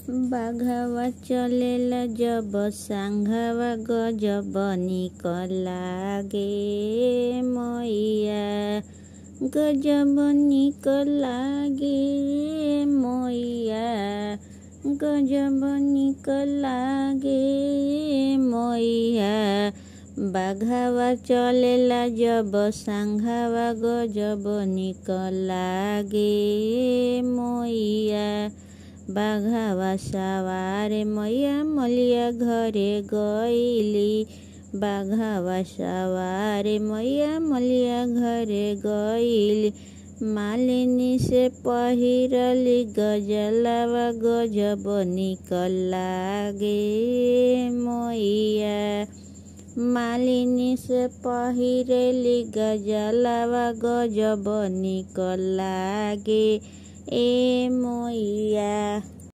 बाघावा चलेला जब सांघावा गजब निक लागे मैया गजब निक लागे मैया गजब निक लागे मैया बाघावा चलेला जब सांघावा गजब निक लागे मैया बाघावा सवारे मैया मलिया घरे गईली बाघावा सवारे मैया मलिया घरे गईली मालिनी से पहिरली गजलावा गजब निक लागे मैया मालिनी से पहिरली गजलावा गजब निक लागे ए मैया।